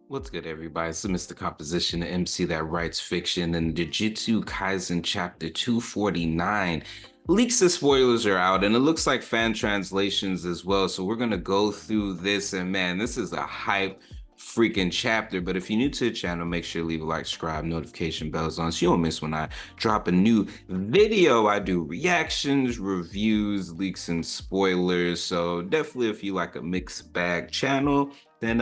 What's good, everybody? It's Mr. Composition, the MC that writes fiction, and Jujutsu Kaisen Chapter 249. Leaks and spoilers are out, and it looks like fan translations as well. So we're gonna go through this, and man, this is a hype freaking chapter. But if you're new to the channel, make sure to leave a like, subscribe, notification bells on so you don't miss when I drop a new video. I do reactions, reviews, leaks, and spoilers. So definitely, if you like a mixed bag channel, then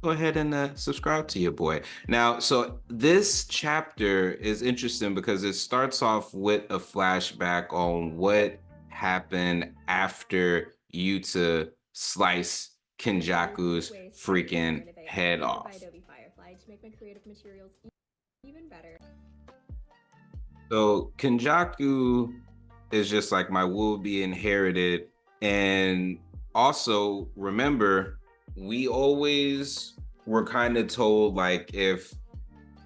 go ahead and subscribe to your boy. Now, so this chapter is interesting because it starts off with a flashback on what happened after Yuta sliced Kenjaku's freaking head off. So Kenjaku is just like my will be inherited. And also remember, we always were kind of told like if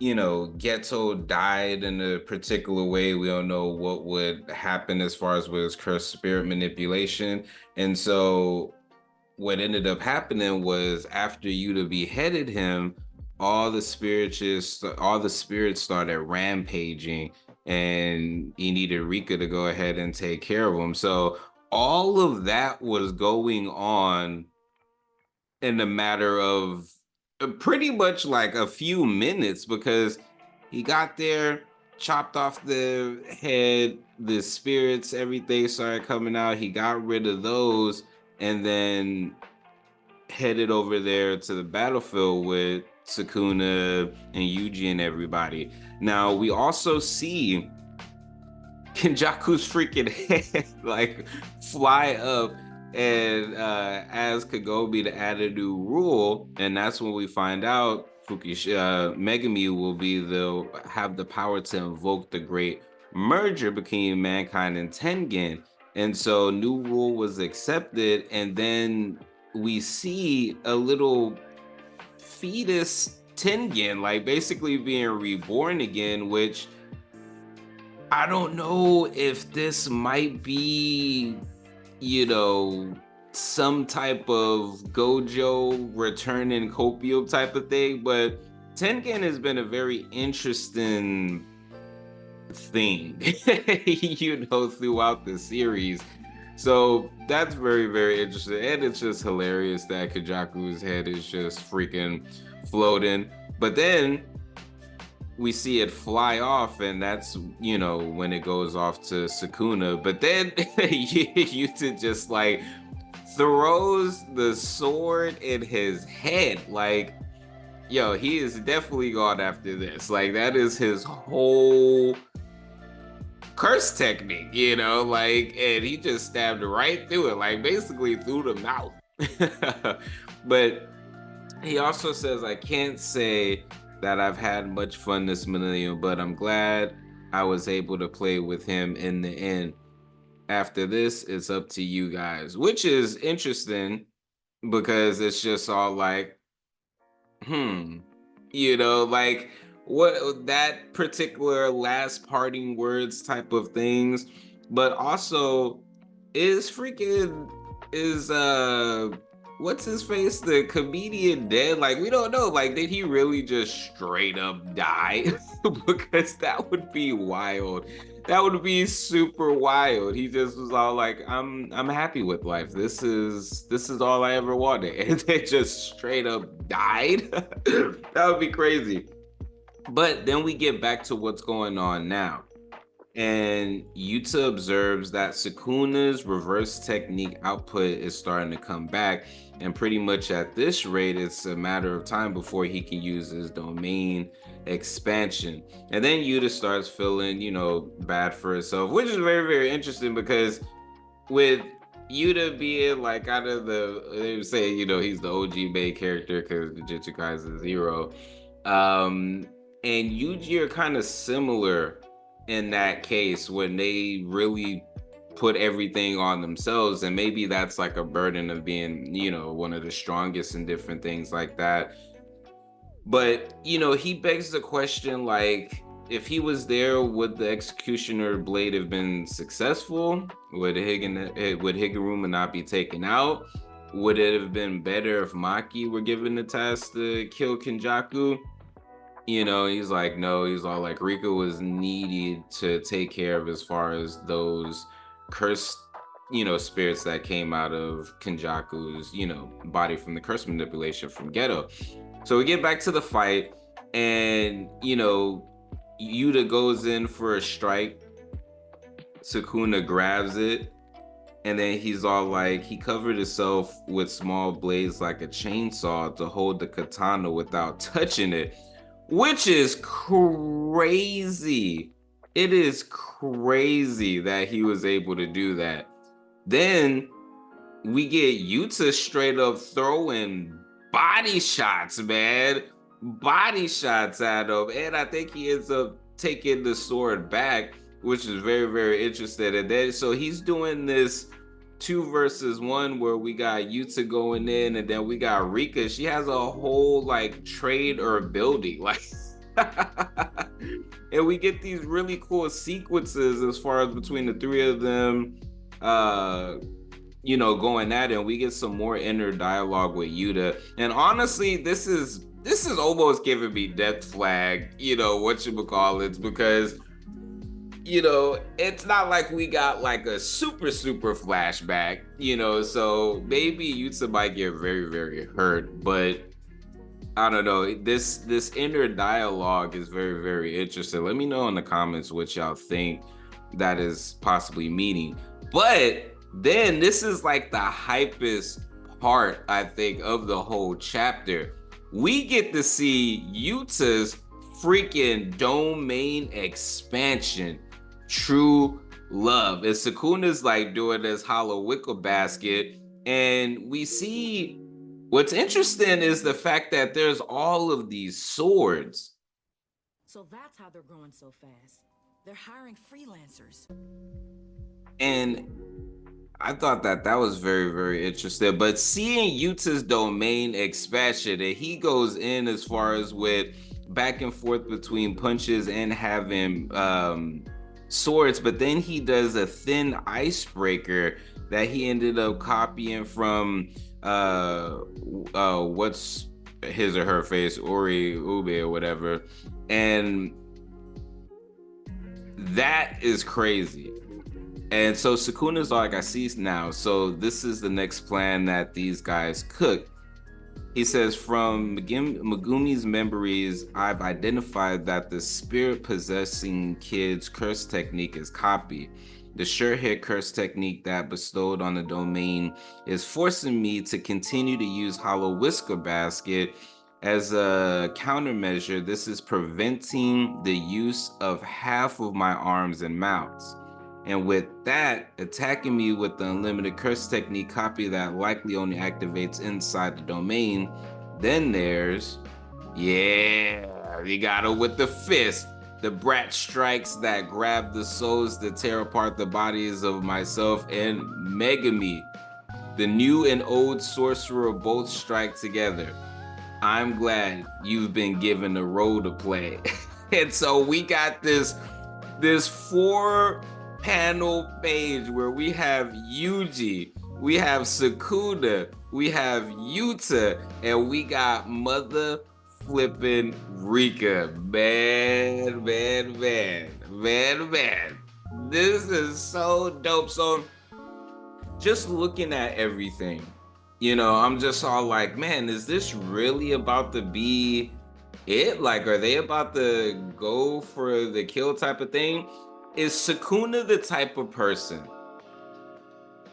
Geto died in a particular way, we don't know what would happen as far as with his cursed spirit manipulation. And so what ended up happening was after Yuta beheaded him, all the spirits started rampaging, and he needed Rika to go ahead and take care of him. So all of that was going on in a matter of pretty much like a few minutes because he got there, chopped off the head, the spirits, everything started coming out. He got rid of those and then headed over there to the battlefield with Sukuna and Yuji and everybody. Now we also see Kenjaku's freaking head like fly up and as Kagome to add a new rule, and that's when we find out Megami will have the power to invoke the great merger between mankind and Tengen. And so new rule was accepted, and then we see a little fetus Tengen like basically being reborn again, which I don't know if this might be, some type of Gojo return in Kopio type of thing, but Tengen has been a very interesting thing, throughout the series. So that's very, very interesting. And it's just hilarious that Kajaku's head is just freaking floating. But then we see it fly off, and that's when it goes off to Sukuna. But then Yuta just like throws the sword in his head. Like, yo, he is definitely gone after this. Like, that is his whole curse technique, and he just stabbed right through it, like basically through the mouth. But he also says, I can't say that I've had much fun this millennium, but I'm glad I was able to play with him in the end. After this, it's up to you guys, which is interesting because it's just all like, like what that particular last parting words type of things, but also is what's his face, the comedian, dead? Like, we don't know, like, did he really just straight up die? Because that would be wild. That would be super wild. He just was all like, I'm happy with life, this is all I ever wanted, and they just straight up died. That would be crazy. But then we get back to what's going on now. And Yuta observes that Sukuna's reverse technique output is starting to come back. And pretty much at this rate, it's a matter of time before he can use his domain expansion. And then Yuta starts feeling, bad for himself, which is very, very interesting because with Yuta being like out of they would say, he's the OG main character because the Jujutsu Kaisen Zero. And Yuji are kind of similar in that case when they really put everything on themselves, and maybe that's like a burden of being one of the strongest and different things like that. But he begs the question, like, if he was there, would the executioner blade have been successful? Would Higuruma not be taken out? would it have been better if Maki were given the task to kill Kenjaku? You know, he's like, no, he's all like, Rika was needed to take care of as far as those cursed, spirits that came out of Kenjaku's, body from the curse manipulation from Ghetto. So we get back to the fight, and, Yuta goes in for a strike. Sukuna grabs it, and then he's all like, he covered himself with small blades like a chainsaw to hold the katana without touching it, which is crazy. It is crazy that he was able to do that. Then we get Yuta straight up throwing body shots, man. Body shots at him. And I think he ends up taking the sword back, which is very, very interesting. And then, so he's doing this 2 versus 1 where we got Yuta going in, and then we got Rika. She has a whole like trade or ability, like and we get these really cool sequences as far as between the 3 of them going at it, and we get some more inner dialogue with Yuta. And honestly, this is almost giving me Death Flag, whatchamacallits, because it's not like we got like a super flashback, so maybe Yuta might get very, very hurt, but I don't know. This inner dialogue is very, very interesting. Let me know in the comments what y'all think that is possibly meaning. But then this is like the hypest part, I think, of the whole chapter. We get to see Yuta's freaking domain expansion. True love. And Sukuna's like doing this hollow wicker basket, and we see what's interesting is the fact that there's all of these swords. So that's how they're growing so fast. They're hiring freelancers. And I thought that was very, very interesting. But seeing Yuta's domain expansion, and he goes in as far as with back and forth between punches and having swords, but then he does a thin icebreaker that he ended up copying from what's his or her face, Ori Ube or whatever, and that is crazy. And so Sukuna's like, I see now, so this is the next plan that these guys cook. He says, from Megumi's memories, I've identified that the spirit-possessing kid's curse technique is copy. The sure-hit curse technique that bestowed on the domain is forcing me to continue to use Hollow Whisker Basket as a countermeasure. This is preventing the use of half of my arms and mouths. And with that, attacking me with the unlimited curse technique copy that likely only activates inside the domain. Then there's, we got her with the fist. The brat strikes that grab the souls to tear apart the bodies of myself and Megumi. The new and old sorcerer both strike together. I'm glad you've been given a role to play. And so we got this 4-panel page where we have Yuji, we have Sukuna, we have Yuta, and we got mother flipping Rika. Man. This is so dope. So just looking at everything, I'm just all like, man, is this really about to be it? Like, are they about to go for the kill type of thing? Is Sukuna the type of person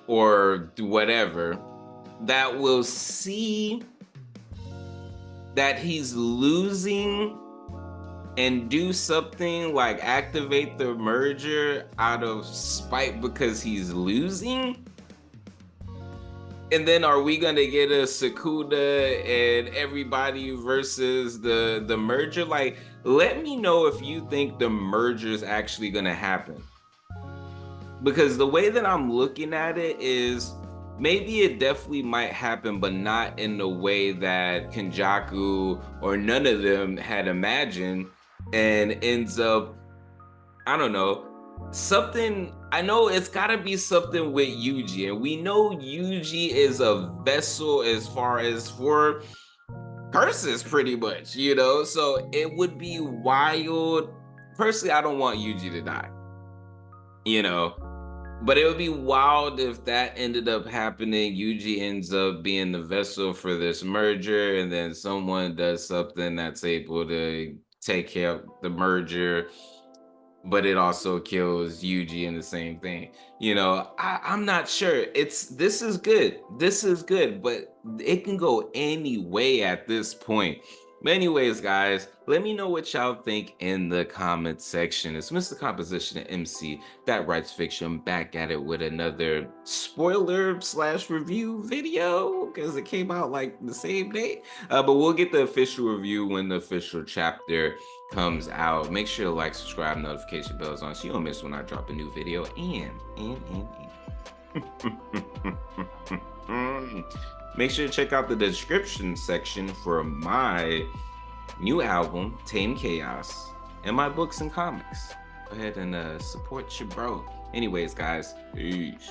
or whatever that will see that he's losing and do something like activate the merger out of spite because he's losing? And then are we gonna get a Sukuna and everybody versus the merger? Like, let me know if you think the merger is actually gonna happen. Because the way that I'm looking at it is, maybe it definitely might happen, but not in the way that Kenjaku or none of them had imagined, and ends up, I don't know, something, I know it's gotta be something with Yuji, and we know Yuji is a vessel as far as for curses, pretty much, you know. So it would be wild. Personally, I don't want Yuji to die, you know. But it would be wild if that ended up happening. Yuji ends up being the vessel for this merger, and then someone does something that's able to take care of the merger, but it also kills Yuji in the same thing. You know, I'm not sure. This is good. This is good, but it can go any way at this point. But anyways, guys, let me know what y'all think in the comment section. It's Mr. Composition and MC that writes fiction, back at it with another spoiler slash review video because it came out like the same day. But we'll get the official review when the official chapter comes out. Make sure to like, subscribe, notification bells on so you don't miss when I drop a new video. And make sure to check out the description section for my new album, Tame Chaos, and my books and comics. Go ahead and support your bro. Anyways, guys, peace.